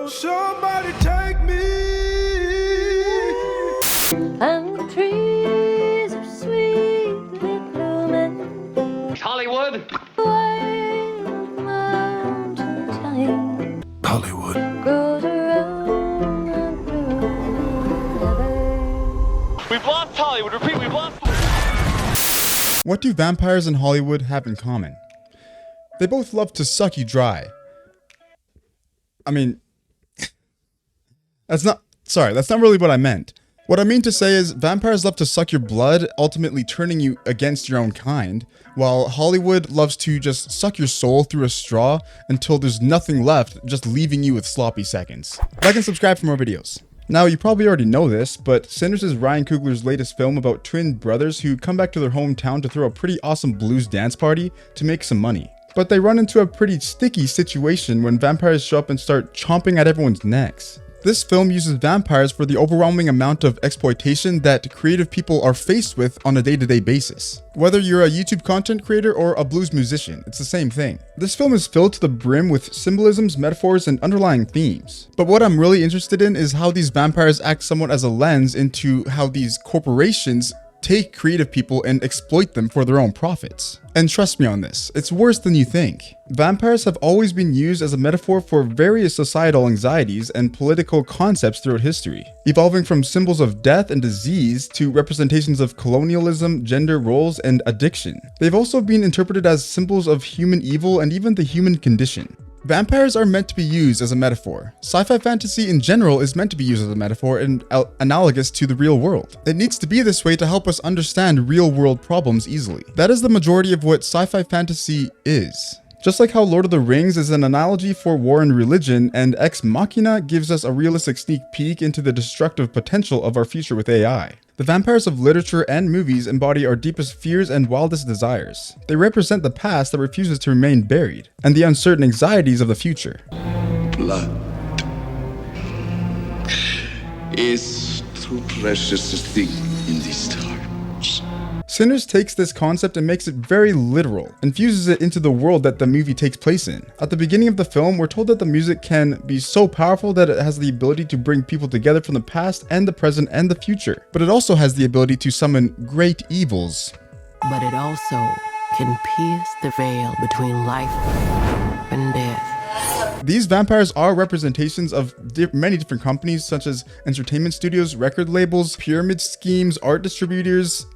Somebody take me. And the trees are sweetly blooming. Hollywood. Wild mountain thyme Hollywood. grows around the river. We've lost Hollywood. Repeat, we've lost. What do vampires and Hollywood have in common? They both love to suck you dry. I mean, that's not really what I meant. What I mean to say is vampires love to suck your blood, ultimately turning you against your own kind, while Hollywood loves to just suck your soul through a straw until there's nothing left, just leaving you with sloppy seconds. Like and subscribe for more videos. Now, you probably already know this, but Sinners is Ryan Coogler's latest film about twin brothers who come back to their hometown to throw a pretty awesome blues dance party to make some money. But they run into a pretty sticky situation when vampires show up and start chomping at everyone's necks. This film uses vampires for the overwhelming amount of exploitation that creative people are faced with on a day-to-day basis. Whether you're a YouTube content creator or a blues musician, it's the same thing. This film is filled to the brim with symbolisms, metaphors, and underlying themes. But what I'm really interested in is how these vampires act somewhat as a lens into how these corporations take creative people and exploit them for their own profits. And trust me on this, it's worse than you think. Vampires have always been used as a metaphor for various societal anxieties and political concepts throughout history, evolving from symbols of death and disease to representations of colonialism, gender roles, and addiction. They've also been interpreted as symbols of human evil and even the human condition. Vampires are meant to be used as a metaphor. Sci-fi fantasy in general is meant to be used as a metaphor and analogous to the real world. It needs to be this way to help us understand real-world problems easily. That is the majority of what sci-fi fantasy is. Just like how Lord of the Rings is an analogy for war and religion, and Ex Machina gives us a realistic sneak peek into the destructive potential of our future with AI. The vampires of literature and movies embody our deepest fears and wildest desires. They represent the past that refuses to remain buried, and the uncertain anxieties of the future. Blood is too precious a thing in these times. Sinners takes this concept and makes it very literal, and fuses it into the world that the movie takes place in. At the beginning of the film, we're told that the music can be so powerful that it has the ability to bring people together from the past and the present and the future. But it also has the ability to summon great evils. But it also can pierce the veil between life and death. These vampires are representations of many different companies, such as entertainment studios, record labels, pyramid schemes, art distributors,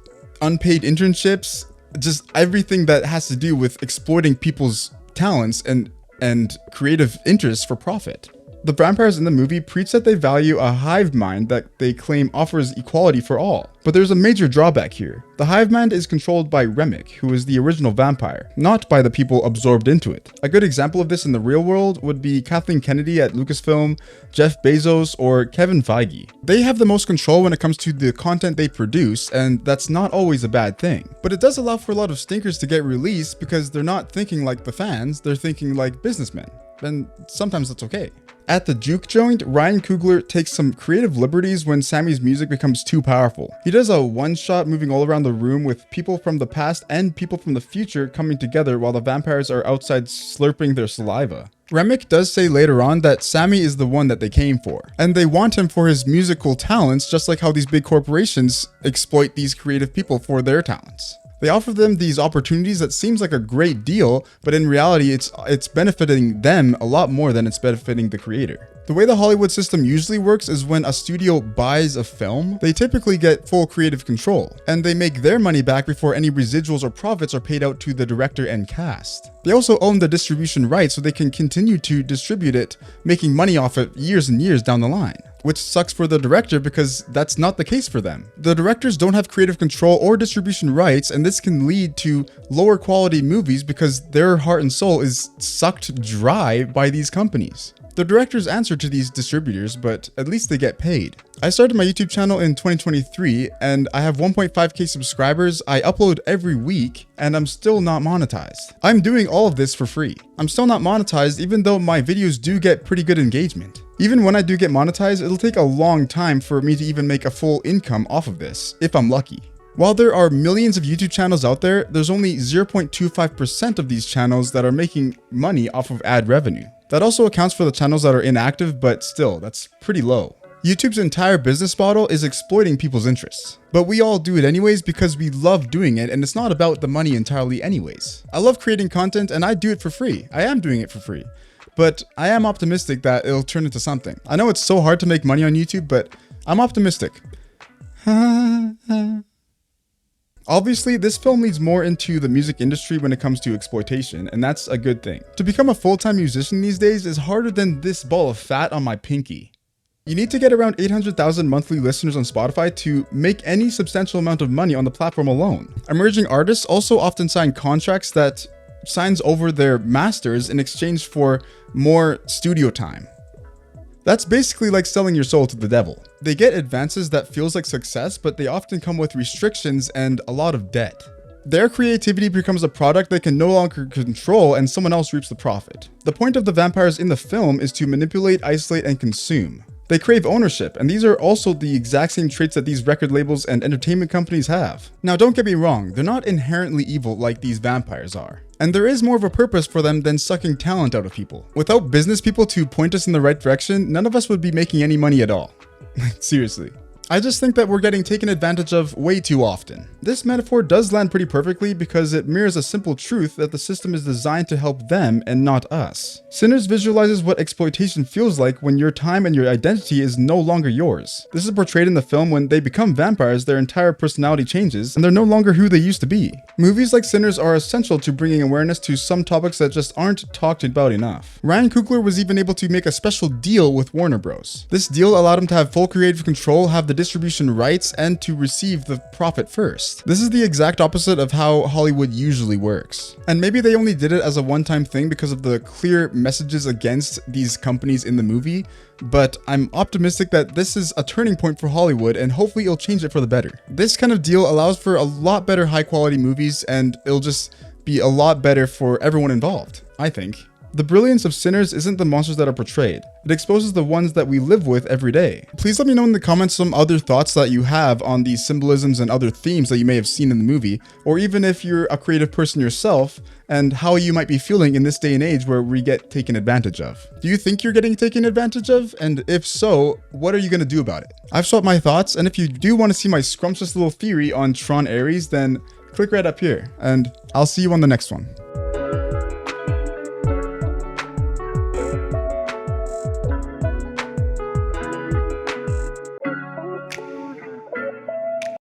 unpaid internships, just everything that has to do with exploiting people's talents and creative interests for profit. The vampires in the movie preach that they value a hive mind that they claim offers equality for all. But there's a major drawback here. The hive mind is controlled by Remick, who is the original vampire, not by the people absorbed into it. A good example of this in the real world would be Kathleen Kennedy at Lucasfilm, Jeff Bezos, or Kevin Feige. They have the most control when it comes to the content they produce, and that's not always a bad thing. But it does allow for a lot of stinkers to get released because they're not thinking like the fans, they're thinking like businessmen. And sometimes that's okay. At the juke joint, Ryan Coogler takes some creative liberties when Sammy's music becomes too powerful. He does a one-shot moving all around the room with people from the past and people from the future coming together while the vampires are outside slurping their saliva. Remick does say later on that Sammy is the one that they came for, and they want him for his musical talents, just like how these big corporations exploit these creative people for their talents. They offer them these opportunities that seems like a great deal, but in reality, it's benefiting them a lot more than it's benefiting the creator. The way the Hollywood system usually works is when a studio buys a film, they typically get full creative control, and they make their money back before any residuals or profits are paid out to the director and cast. They also own the distribution rights so they can continue to distribute it, making money off it years and years down the line. Which sucks for the director because that's not the case for them. The directors don't have creative control or distribution rights, and this can lead to lower quality movies because their heart and soul is sucked dry by these companies. The directors answer to these distributors, but at least they get paid. I started my YouTube channel in 2023 and I have 1.5k subscribers. I upload every week and I'm still not monetized. I'm doing all of this for free. I'm still not monetized even though my videos do get pretty good engagement. Even when I do get monetized, it'll take a long time for me to even make a full income off of this, if I'm lucky. While there are millions of YouTube channels out there, there's only 0.25% of these channels that are making money off of ad revenue. That also accounts for the channels that are inactive, but still, that's pretty low. YouTube's entire business model is exploiting people's interests. But we all do it anyways because we love doing it, and it's not about the money entirely anyways. I love creating content and I do it for free. I am doing it for free. But I am optimistic that it'll turn into something. I know it's so hard to make money on YouTube, but I'm optimistic. Obviously, this film leads more into the music industry when it comes to exploitation, and that's a good thing. To become a full-time musician these days is harder than this ball of fat on my pinky. You need to get around 800,000 monthly listeners on Spotify to make any substantial amount of money on the platform alone. Emerging artists also often sign contracts that signs over their masters in exchange for more studio time. That's basically like selling your soul to the devil. They get advances that feels like success, but they often come with restrictions and a lot of debt. Their creativity becomes a product they can no longer control and someone else reaps the profit. The point of the vampires in the film is to manipulate, isolate, and consume. They crave ownership, and these are also the exact same traits that these record labels and entertainment companies have. Now, don't get me wrong, they're not inherently evil like these vampires are. And there is more of a purpose for them than sucking talent out of people. Without business people to point us in the right direction, none of us would be making any money at all. Seriously. I just think that we're getting taken advantage of way too often. This metaphor does land pretty perfectly because it mirrors a simple truth that the system is designed to help them and not us. Sinners visualizes what exploitation feels like when your time and your identity is no longer yours. This is portrayed in the film when they become vampires, their entire personality changes, and they're no longer who they used to be. Movies like Sinners are essential to bringing awareness to some topics that just aren't talked about enough. Ryan Coogler was even able to make a special deal with Warner Bros. This deal allowed him to have full creative control, have the distribution rights, and to receive the profit first. This is the exact opposite of how Hollywood usually works. And maybe they only did it as a one-time thing because of the clear messages against these companies in the movie, but I'm optimistic that this is a turning point for Hollywood and hopefully it'll change it for the better. This kind of deal allows for a lot better high-quality movies, and it'll just be a lot better for everyone involved, I think. The brilliance of Sinners isn't the monsters that are portrayed. It exposes the ones that we live with every day. Please let me know in the comments some other thoughts that you have on these symbolisms and other themes that you may have seen in the movie, or even if you're a creative person yourself, and how you might be feeling in this day and age where we get taken advantage of. Do you think you're getting taken advantage of? And if so, what are you going to do about it? I've swapped my thoughts, and if you do want to see my scrumptious little theory on Tron Ares, then click right up here, and I'll see you on the next one.